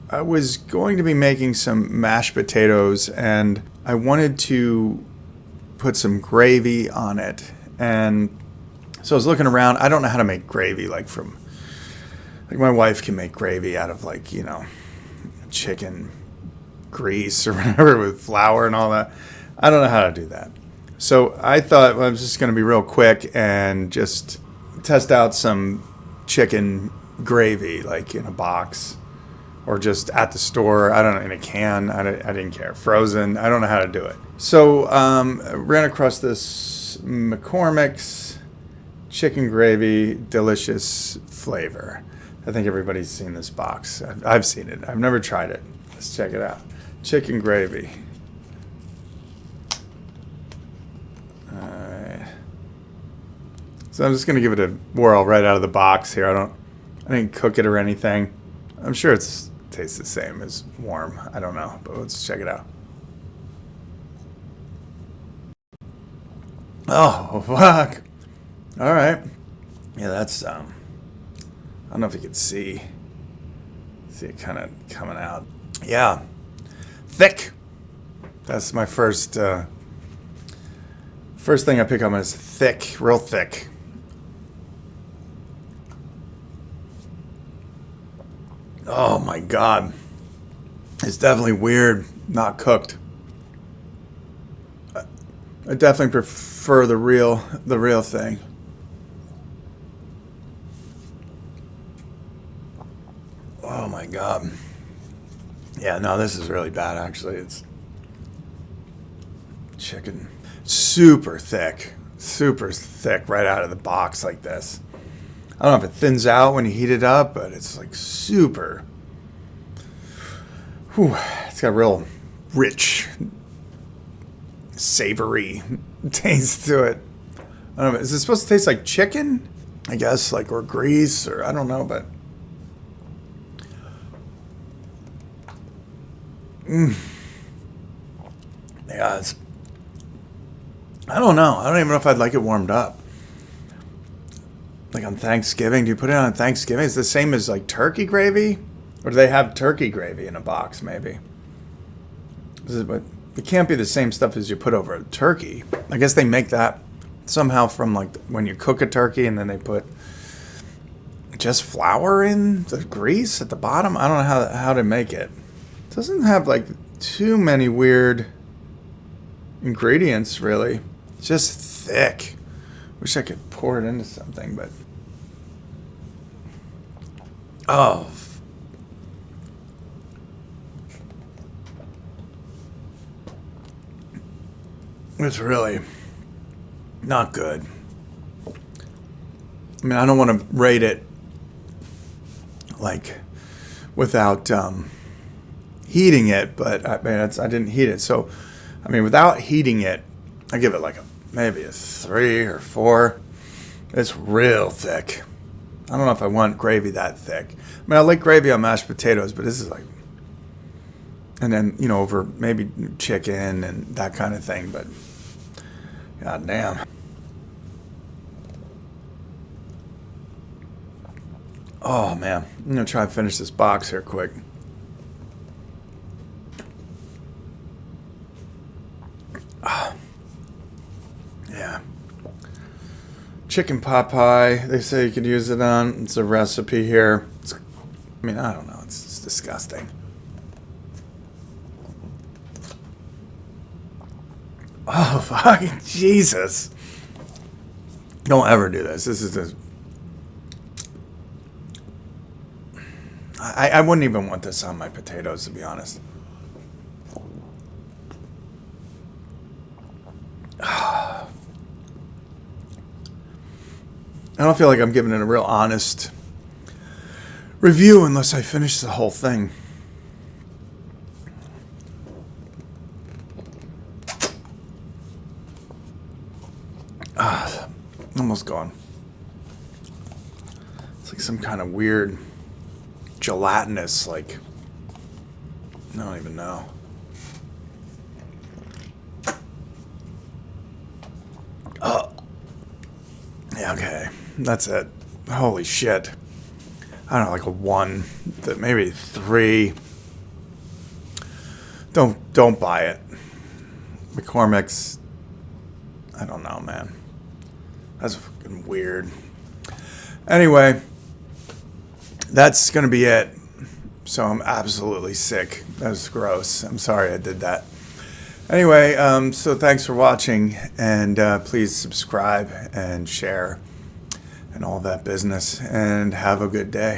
I was going to be making some mashed potatoes, and I wanted to put some gravy on it. And so I was looking around. I don't know how to make gravy like my wife can make gravy out of chicken grease or whatever with flour and all that. I don't know how to do that. So I thought I was just going to be real quick and just test out some chicken gravy, like in a box or just at the store. I don't know, in a can. I didn't care. Frozen. I don't know how to do it. So I ran across this McCormick's chicken gravy, delicious flavor. I think everybody's seen this box. I've seen it. I've never tried it. Let's check it out. Chicken gravy. Alright. So I'm just going to give it a whirl right out of the box here. I didn't cook it or anything. I'm sure it tastes the same as warm. I don't know, but let's check it out. Oh, fuck. Alright. Yeah, that's, I don't know if you can see it kind of coming out. Yeah. Thick. That's my first thing I pick up is thick, real thick. Oh my God. It's definitely weird, not cooked. I definitely prefer the real thing. Oh my God. Yeah, no, this is really bad actually. It's chicken. Super thick right out of the box like this. I don't know if it thins out when you heat it up, but it's like super. Whew, it's got real rich, savory taste to it. I don't know. Is it supposed to taste like chicken? I guess, like, or grease, or I don't know, but. Yeah, I don't know. I don't even know if I'd like it warmed up. Like on Thanksgiving, do you put it on Thanksgiving? It's the same as like turkey gravy? Or do they have turkey gravy in a box, maybe? But it can't be the same stuff as you put over a turkey. I guess they make that somehow from like when you cook a turkey and then they put just flour in the grease at the bottom. I don't know how to make it. It doesn't have like too many weird ingredients, really. It's just thick. Wish I could pour it into something, but oh, it's really not good. I mean, I don't want to rate it like without heating it, but I mean, I didn't heat it, so I mean, without heating it, I give it like maybe a 3 or 4. It's real thick. I don't know if I want gravy that thick. I mean, I like gravy on mashed potatoes, but this is like, and then, over maybe chicken and that kind of thing, but god damn. Oh man, I'm gonna try and finish this box here quick. Yeah. Chicken pot pie, they say you could use it on. It's a recipe here. I don't know. It's disgusting. Oh, fucking Jesus. Don't ever do this. This is I wouldn't even want this on my potatoes, to be honest. I don't feel like I'm giving it a real honest review unless I finish the whole thing. Almost gone. It's like some kind of weird gelatinous, like, I don't even know. Oh. Yeah, okay. That's it. Holy shit. I don't know, like a 1, maybe 3. don't buy it. McCormick's, I don't know, man. That's fucking weird. Anyway, that's going to be it. So I'm absolutely sick. That was gross. I'm sorry I did that. Anyway, so thanks for watching, and please subscribe and share and all that business, and have a good day.